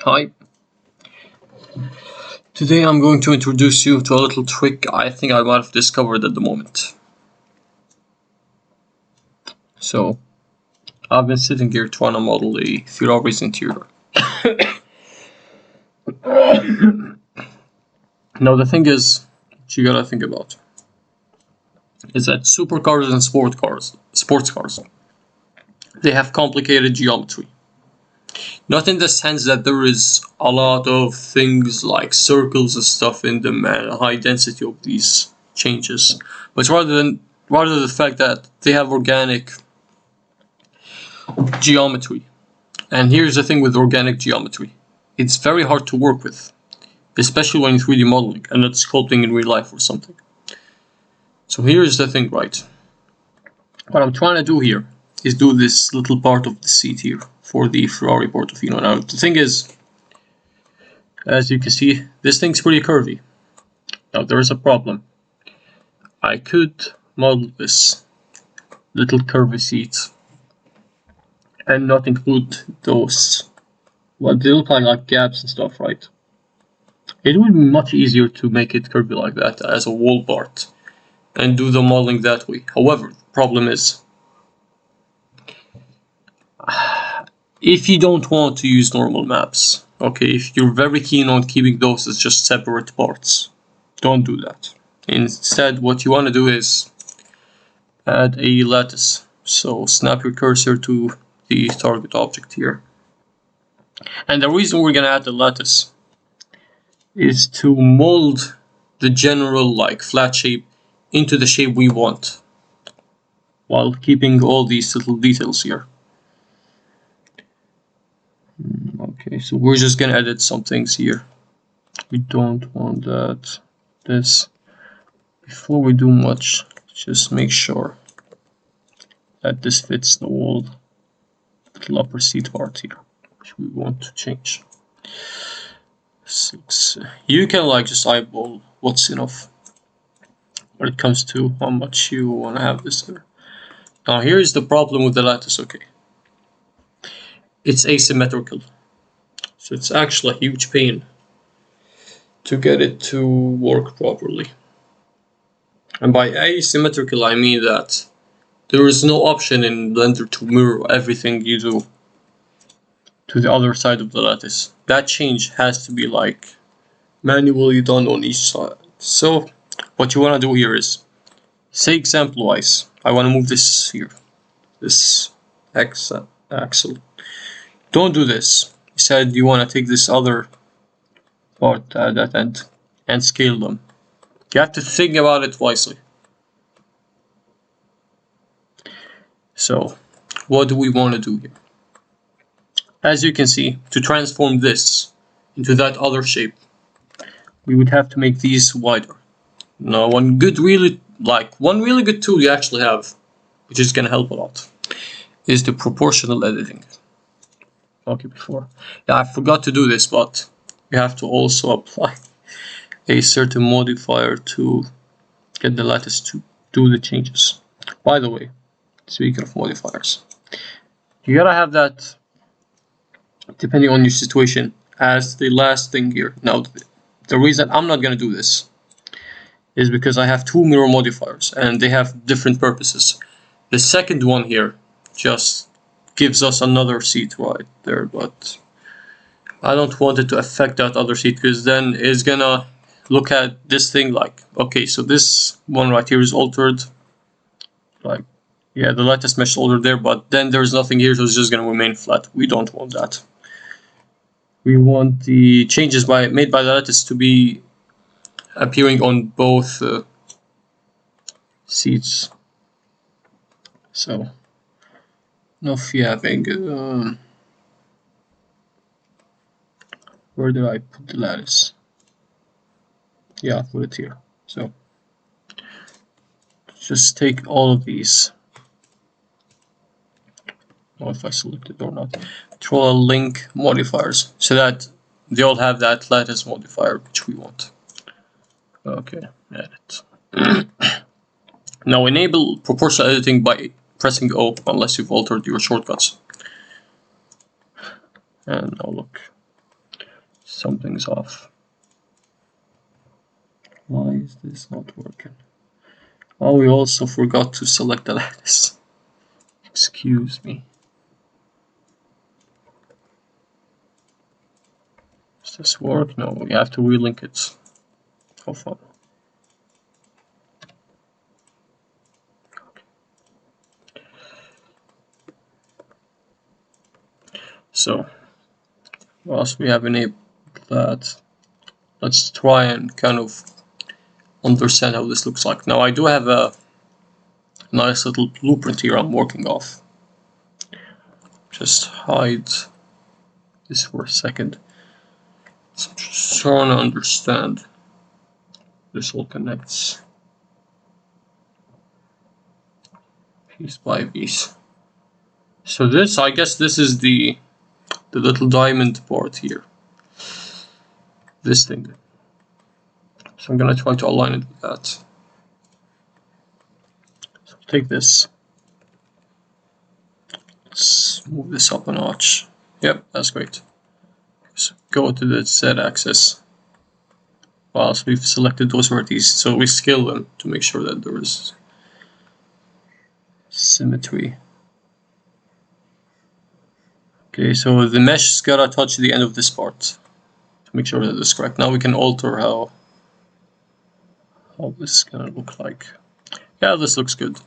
Hi. Today I'm going to introduce you to a little trick I think I might have discovered at the moment. So, I've been sitting here trying to model a Ferrari's interior. Now the thing is, what you gotta think about is that supercars and sports cars, they have complicated geometry. Not in the sense that there is a lot of things like circles and stuff in them and a high density of these changes, but rather the fact that they have organic geometry. And here's the thing with organic geometry. It's very hard to work with, especially when you're 3D modeling and not sculpting in real life or something. So here's the thing, right? What I'm trying to do here is do this little part of the seat here for the Ferrari Portofino. Now the thing is, as you can see, this thing's pretty curvy. Now there is a problem. I could model this little curvy seat and not include those, well, they look like gaps and stuff, right? It would be much easier to make it curvy like that as a wall part and do the modeling that way. However, the problem is, if you don't want to use normal maps, okay, if you're very keen on keeping those as just separate parts, don't do that. Instead, what you want to do is add a lattice. So snap your cursor to the target object here. And the reason we're going to add the lattice is to mold the general like flat shape into the shape we want, while keeping all these little details here. Okay, so we're just gonna edit some things here. We don't want that. This, before we do much, just make sure that this fits the wall little upper seat part here, which we want to change. 6. You can like just eyeball what's enough when it comes to how much you want to have this there. Now here's the problem with the lattice, okay. It's asymmetrical. So it's actually a huge pain to get it to work properly. And by asymmetrical I mean that there is no option in Blender to mirror everything you do to the other side of the lattice. That change has to be like manually done on each side. So what you want to do here is, say example wise, I want to move this here, this axle. Don't do this. Instead, you want to take this other part at that end and scale them. You have to think about it wisely. So, what do we want to do here? As you can see, to transform this into that other shape, we would have to make these wider. Now, one really good tool you actually have, which is going to help a lot, is the proportional editing. Okay, before. Yeah, I forgot to do this, but you have to also apply a certain modifier to get the lattice to do the changes. By the way, speaking of modifiers, you gotta have that, depending on your situation, as the last thing here. Now, the reason I'm not gonna do this is because I have 2 mirror modifiers and they have different purposes. The second one here just gives us another seat right there, but I don't want it to affect that other seat, because then it's gonna look at this thing like, okay, so this one right here is altered, like, yeah, the lattice mesh is altered there, but then there's nothing here, so it's just gonna remain flat. We don't want that. We want the changes made by the lattice to be appearing on both seats. So if you having where did I put the lattice? Yeah, I put it here. So just take all of these. I don't know if I select it or not. Control link modifiers so that they all have that lattice modifier which we want. Okay, edit. Now enable proportional editing by pressing O unless you've altered your shortcuts. And now look. Something's off. Why is this not working? Oh, we also forgot to select the lattice. Excuse me. Does this work? No, we have to relink it. How fun. So, whilst we have enabled that, let's try and kind of understand how this looks like. Now, I do have a nice little blueprint here I'm working off. Just hide this for a second. So I'm just trying to understand. This all connects piece by piece. So this, I guess this is the little diamond part here. This thing. So I'm gonna try to align it with that. So take this. Let's move this up a notch. Yep, that's great. So go to the Z-axis. Whilst we've selected those vertices, so we scale them to make sure that there is symmetry. Okay, so the mesh is gotta touch the end of this part to make sure that it's correct. Now we can alter how this is gonna look like. Yeah, this looks good.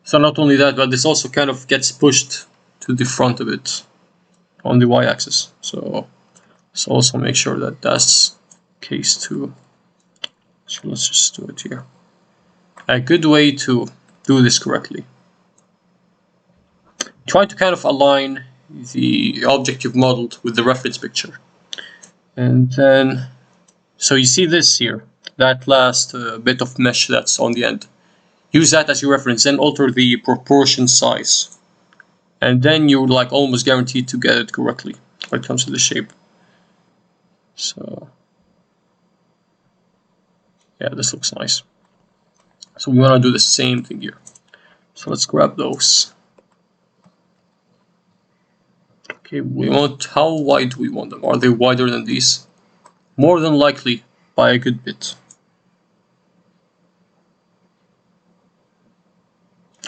So not only that, but this also kind of gets pushed to the front of it on the y-axis. So also make sure that that's the case too. So let's just do it here. A good way to do this correctly. Try to kind of align the object you've modeled with the reference picture. And then, so you see this here, that last bit of mesh that's on the end. Use that as your reference, then alter the proportion size. And then you're like almost guaranteed to get it correctly when it comes to the shape. So, yeah, this looks nice. So we want to do the same thing here. So let's grab those. Okay, we want, how wide do we want them? Are they wider than these? More than likely by a good bit.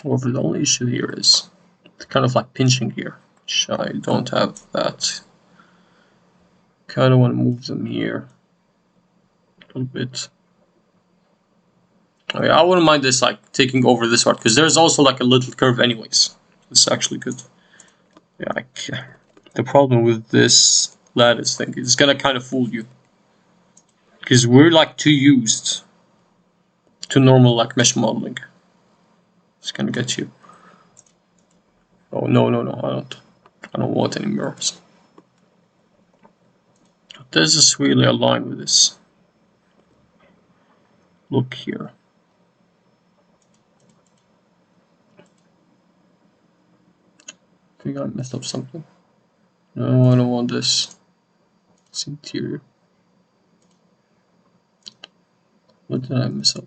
However, the only issue here is it's kind of like pinching here, which I don't have that. Kind of want to move them here a little bit. Oh, yeah, I wouldn't mind this like taking over this part because there's also like a little curve anyways. It's actually good. Yeah, the problem with this lattice thing is it's gonna kind of fool you because we're like too used to normal like mesh modeling. It's gonna get you. Oh no, I don't want any mirrors. This is really aligned with this look here. I think I messed up something. No, I don't want this. It's interior. What did I mess up?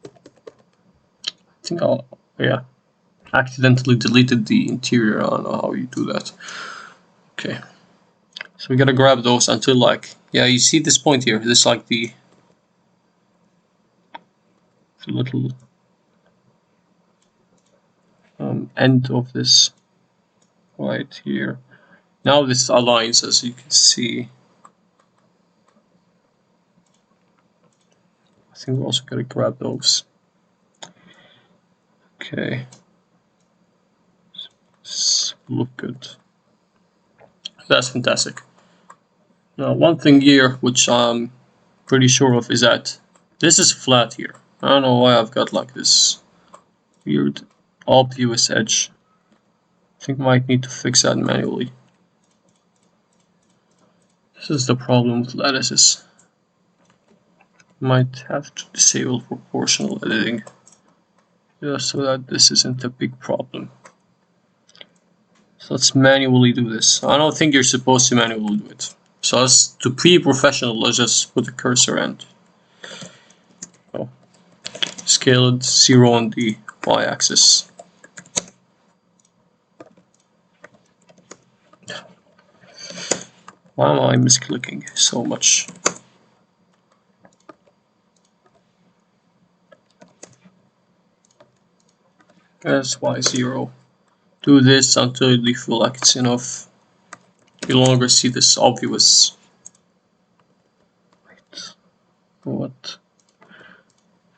I think I'll, yeah, accidentally deleted the interior. I don't know how you do that. Okay, so we gotta grab those until like, yeah, you see this point here. This is like the little end of this right here. Now this aligns, as you can see. I think we're also gonna grab those. Okay, this look good. That's fantastic. Now, one thing here which I'm pretty sure of is that this is flat here. I don't know why I've got like this weird obvious edge. I think I might need to fix that manually. This is the problem with lattices. Might have to disable proportional editing just so that this isn't a big problem. So let's manually do this. I don't think you're supposed to manually do it. So as to be professional, let's just put the cursor and scale it 0 on the y-axis. Why am I misclicking so much? SY0. Do this until you feel like it's enough. You no longer see this obvious. Wait, what?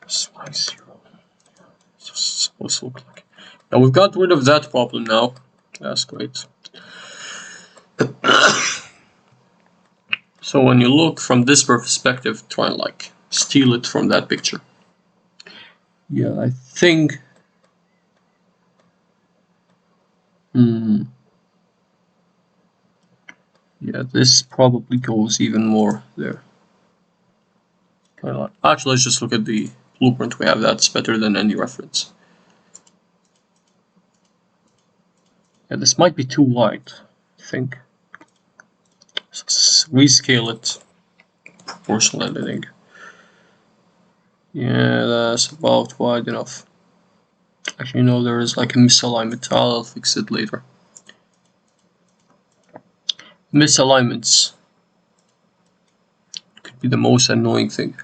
SY0. It's supposed to look like. Now we've got rid of that problem now. That's great. So when you look from this perspective, try and like steal it from that picture. Yeah, I think. Yeah, this probably goes even more there. Actually, let's just look at the blueprint we have. That's better than any reference. Yeah, this might be too wide, I think. Let's rescale it. Proportional editing. Yeah, that's about wide enough. Actually, no, there is like a misalignment. I'll fix it later. Misalignments could be the most annoying thing.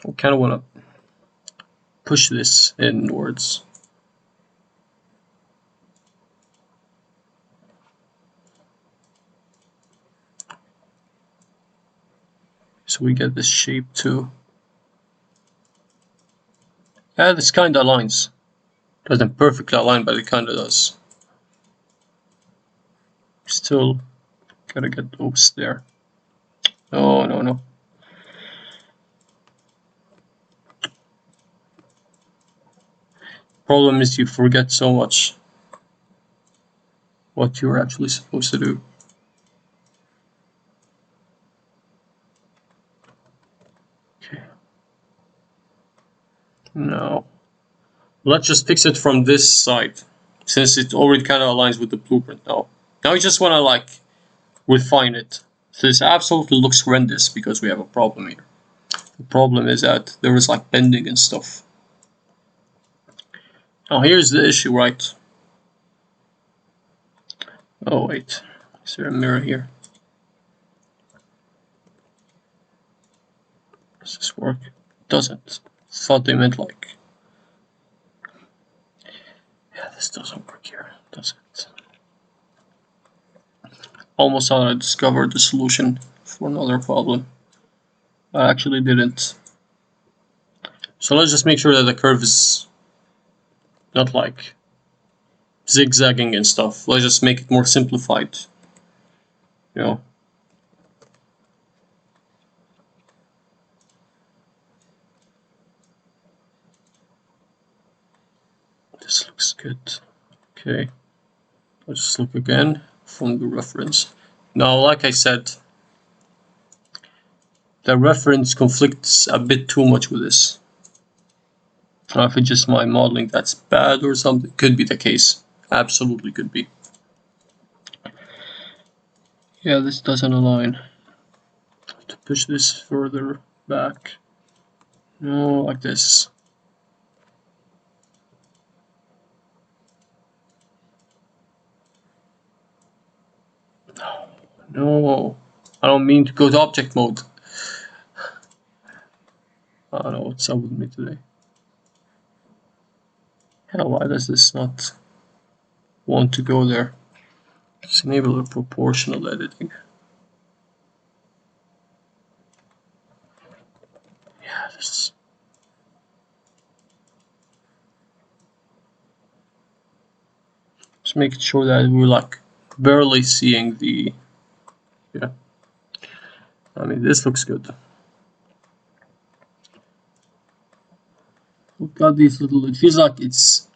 I kind of want to push this inwards. So we get this shape too. Yeah, this kind of aligns. Doesn't perfectly align, but it kind of does. Still gotta get those there. No, no, no. Problem is you forget so much what you're actually supposed to do. Okay. No. Let's just fix it from this side, since it already kind of aligns with the blueprint now. Now we just want to like refine it. So this absolutely looks horrendous because we have a problem here. The problem is that there is like bending and stuff. Now here's the issue, right? Oh wait, is there a mirror here? Does this work? It doesn't. I thought they meant like... Yeah, this doesn't work here, does it? Almost thought I discovered the solution for another problem. I actually didn't. So let's just make sure that the curve is not like zigzagging and stuff. Let's just make it more simplified. You know. This looks good. Okay. Let's just look again from the reference. Now, like I said, the reference conflicts a bit too much with this. If it's just my modeling that's bad or something, could be the case. Absolutely could be. Yeah, this doesn't align. I have to push this further back. No, like this. No, I don't mean to go to object mode. I don't know what's up with me today. Hell, why does this not want to go there? Just enable the proportional editing. Yeah, this. Just making sure that we're like barely seeing the. Yeah. I mean, this looks good. We've got these little. It feels like it's.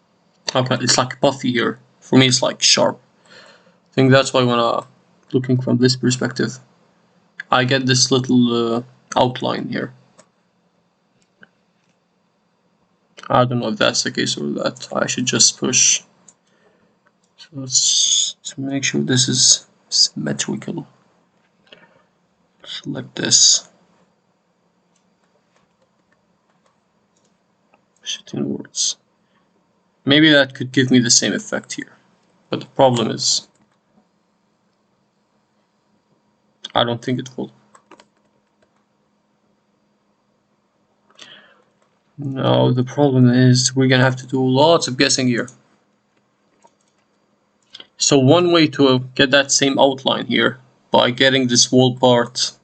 Okay, it's like puffy here. For me, it's like sharp. I think that's why when I'm looking from this perspective, I get this little outline here. I don't know if that's the case or that. I should just push. So let's make sure this is symmetrical. Select this. Push it inwards. Maybe that could give me the same effect here. But the problem is, I don't think it will. No, the problem is we're gonna have to do lots of guessing here. So one way to get that same outline here, by getting this wall part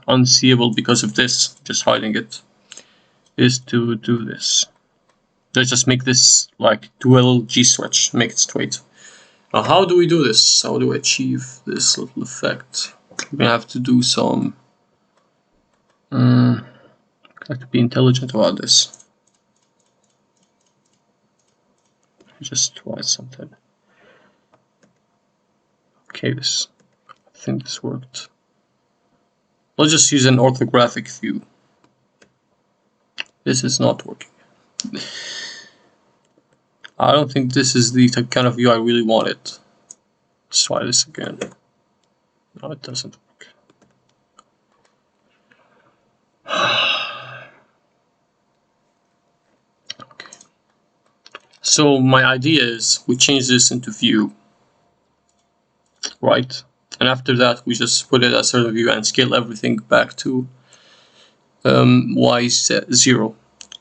unseeable because of this, just hiding it, is to do this. Let's just make this like dual G stretch, make it straight. Now how do we do this? How do we achieve this little effect? We're gonna have to do some have to be intelligent about this. Just try something. Okay, I think this worked. Let's just use an orthographic view. This is not working. I don't think this is the kind of view I really wanted. Let's try this again. No, it doesn't work. Okay. So my idea is we change this into view, right? And after that we just put it as certain view and scale everything back to y0.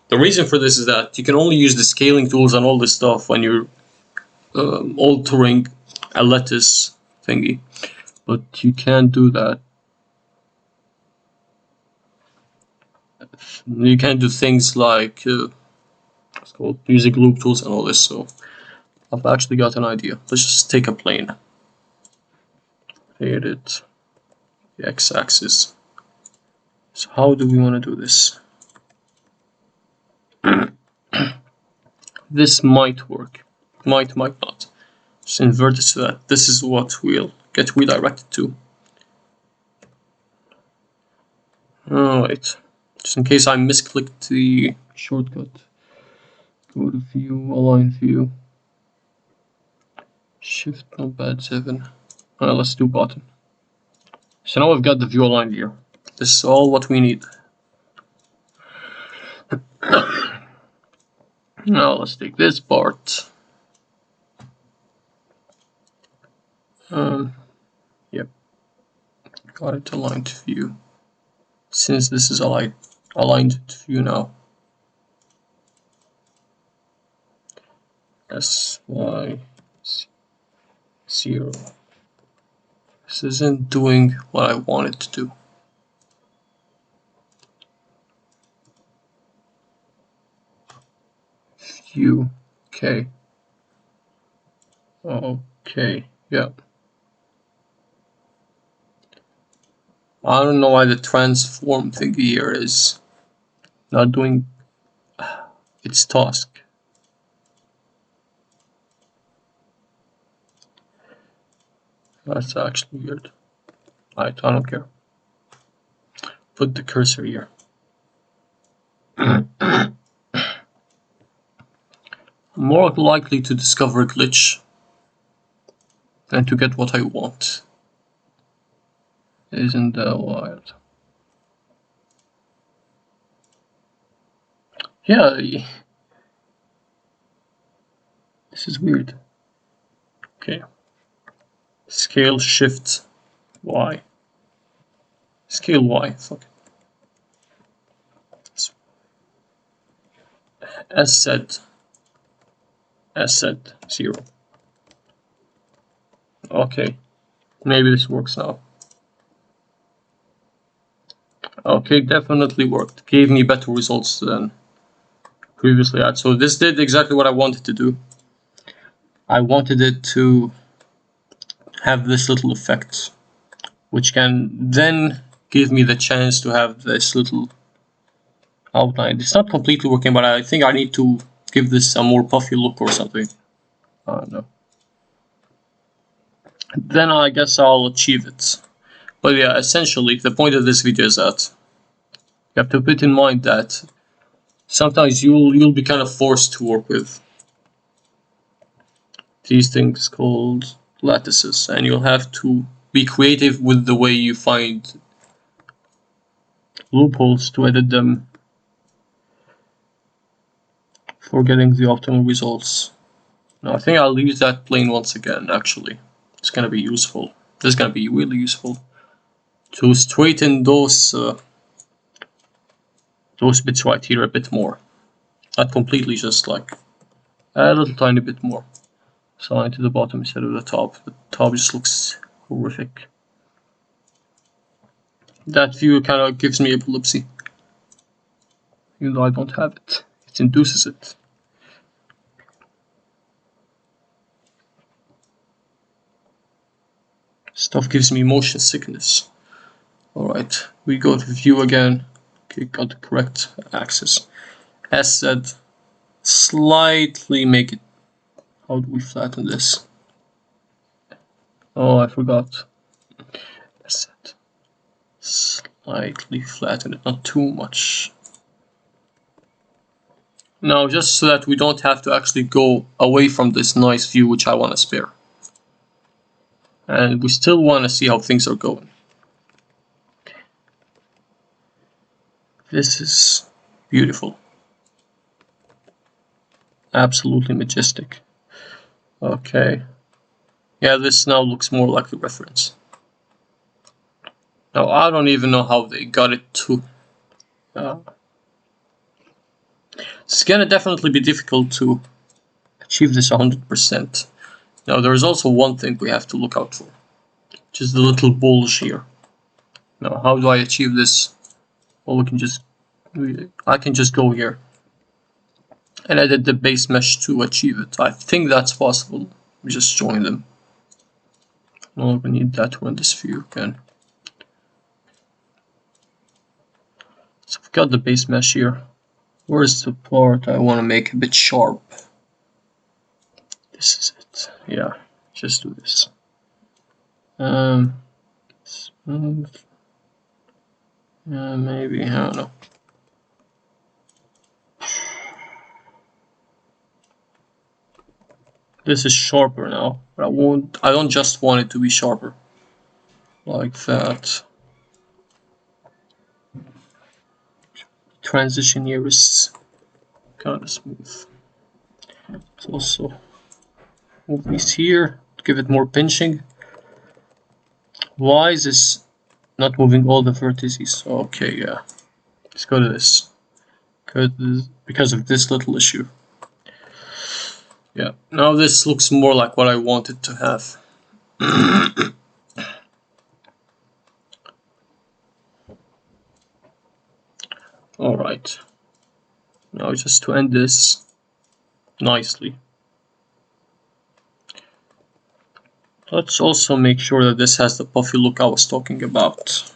The reason for this is that you can only use the scaling tools and all this stuff when you're altering a lattice thingy, but you can't do that. You can't do things like what's called using loop tools and all this. So I've actually got an idea. Let's just take a plane, edit the x-axis. So how do we want to do this? This might work, might not. Just invert it so that this is what we'll get redirected to. Alright, just in case I misclicked the shortcut, go to view, align view, shift numpad 7. Let's do button. So now we've got the view aligned here. This is all what we need. Now let's take this part. Yep, got it aligned to view. Since this is aligned to view now, SY0. This isn't doing what I want it to do. View, okay. Okay, yeah. I don't know why the transform thingy here is not doing its task. That's actually weird. I don't care. Put the cursor here. I'm more likely to discover a glitch than to get what I want. Isn't that wild? Yeah, this is weird. Okay. Scale shift Y. Scale Y, fuck it. As said 0. Okay, maybe this works now. Okay, definitely worked. Gave me better results than previously had. So this did exactly what I wanted to do. I wanted it to have this little effect, which can then give me the chance to have this little outline. It's not completely working, but I think I need to give this a more puffy look or something. I don't know. Then I guess I'll achieve it. But yeah, essentially the point of this video is that you have to put in mind that sometimes you'll be kind of forced to work with these things called lattices, and you'll have to be creative with the way you find loopholes to edit them for getting the optimal results. Now I think I'll use that plane once again. Actually, it's gonna be useful. This is gonna be really useful to straighten those bits right here a bit more. Not completely, just like a little tiny bit more. So into the bottom instead of the top. The top just looks horrific. That view kind of gives me epilepsy. Even though I don't have it. It induces it. Stuff gives me motion sickness. Alright, we go to view again. Okay, got the correct axis. As said, slightly make it. How do we flatten this? Oh, I forgot. As said, slightly flatten it, not too much. Now, just so that we don't have to actually go away from this nice view, which I want to spare. And we still want to see how things are going. This is beautiful. Absolutely majestic. Okay. Yeah, this now looks more like the reference. Now, I don't even know how they got it to... it's gonna definitely be difficult to achieve this 100%. Now, there is also one thing we have to look out for, which is the little bulge here. Now, how do I achieve this? Well, I can just go here and edit the base mesh to achieve it. I think that's possible. We just join them. No, we need that one, this view again. So we've got the base mesh here. Where's the part I want to make a bit sharp? This is it. Yeah, just do this. Smooth. Maybe, I don't know. This is sharper now, but I don't just want it to be sharper. Like that. Transition here is kind of smooth. Let's also move these here to give it more pinching. Why is this not moving all the vertices? Okay, yeah. Let's go to this. Because of this little issue. Yeah, now this looks more like what I wanted to have. Alright. Now just to end this nicely. Let's also make sure that this has the puffy look I was talking about.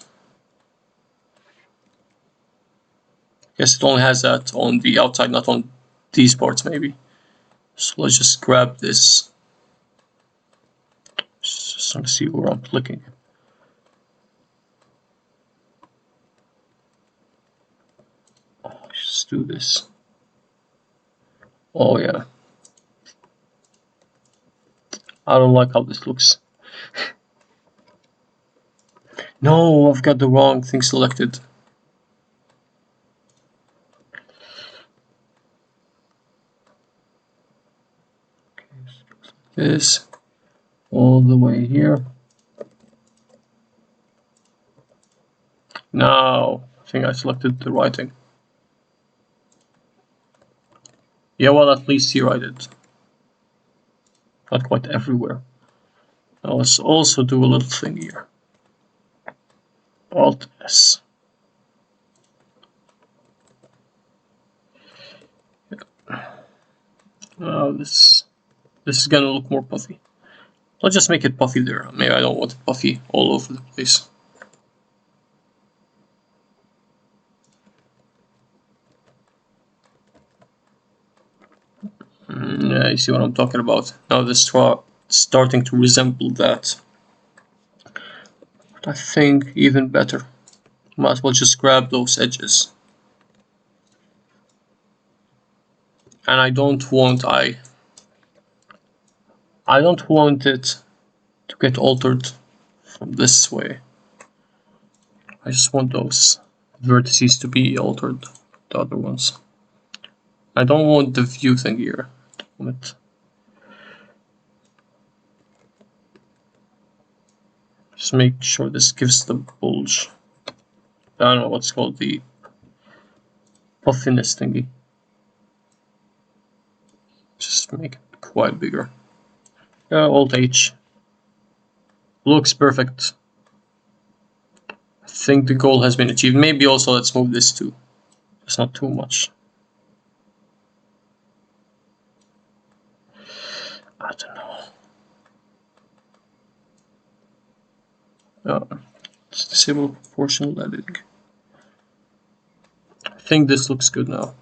Yes, it only has that on the outside, not on these parts maybe. So let's just grab this. Just trying to see where I'm clicking. Just do this. Oh yeah. I don't like how this looks. No, I've got the wrong thing selected. This all the way here. Now, I think I selected the right thing. Yeah, well, at least here I did. Not quite everywhere. Now let's also do a little thing here. Alt S. Yeah. Now this is gonna look more puffy. Let's just make it puffy there. Maybe I don't want it puffy all over the place. Yeah, you see what I'm talking about. Now this is starting to resemble that. But I think even better. Might as well just grab those edges. And I don't want it to get altered from this way. I just want those vertices to be altered, the other ones. I don't want the view thing here. Just make sure this gives the bulge. I don't know what's called, the puffiness thingy. Just make it quite bigger. Alt H. Looks perfect. I think the goal has been achieved. Maybe also let's move this too. It's not too much. I don't know. Let's disable proportional editing. I think this looks good now.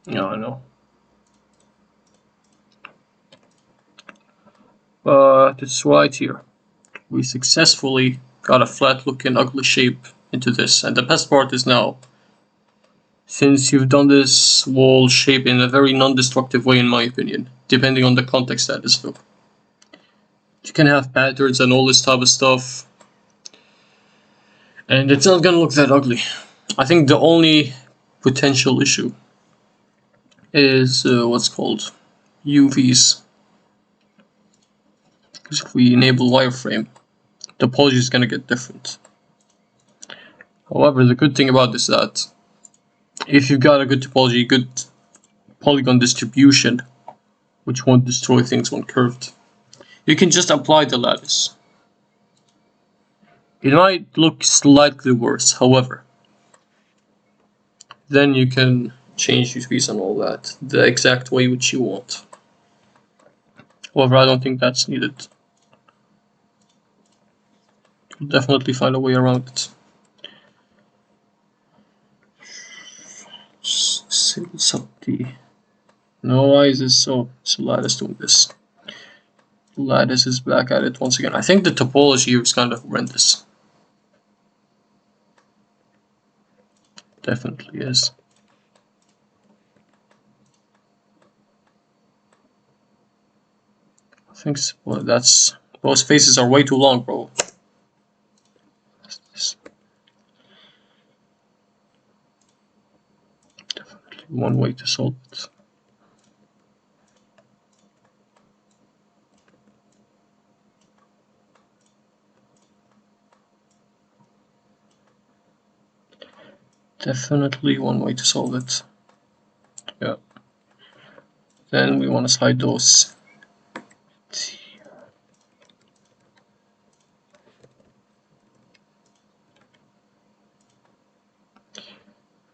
Yeah, I know. But it's right here. We successfully got a flat looking ugly shape into this, and the best part is now, since you've done this wall shape in a very non-destructive way in my opinion, depending on the context that is though. You can have patterns and all this type of stuff, and it's not gonna look that ugly. I think the only potential issue is what's called UVs. Because if we enable wireframe, the topology is gonna get different. However, the good thing about this is that if you've got a good topology, good polygon distribution, which won't destroy things when curved, you can just apply the lattice. It might look slightly worse, however, then you can change UVs and all that the exact way which you want. However, I don't think that's needed. You'll definitely find a way around it. Sub T. No, why is this so Lattice doing this? Lattice is back at it once again. I think the topology here is kind of horrendous. Definitely is. I think so. Well, that's, those faces are way too long, bro. Definitely one way to solve it. Definitely one way to solve it. Yeah. Then we want to slide those.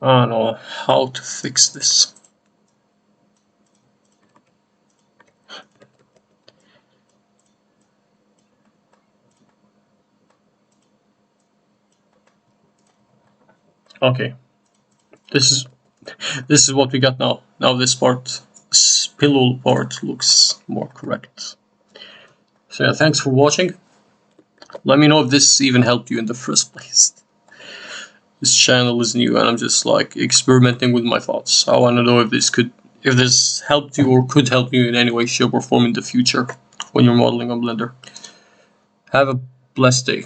I don't know how to fix this. Okay. This is what we got now. Now this part, this pillow part, looks more correct. So yeah, thanks for watching. Let me know if this even helped you in the first place. This channel is new and I'm just like experimenting with my thoughts. I want to know if this helped you or could help you in any way, shape or form in the future when you're modeling on Blender. Have a blessed day.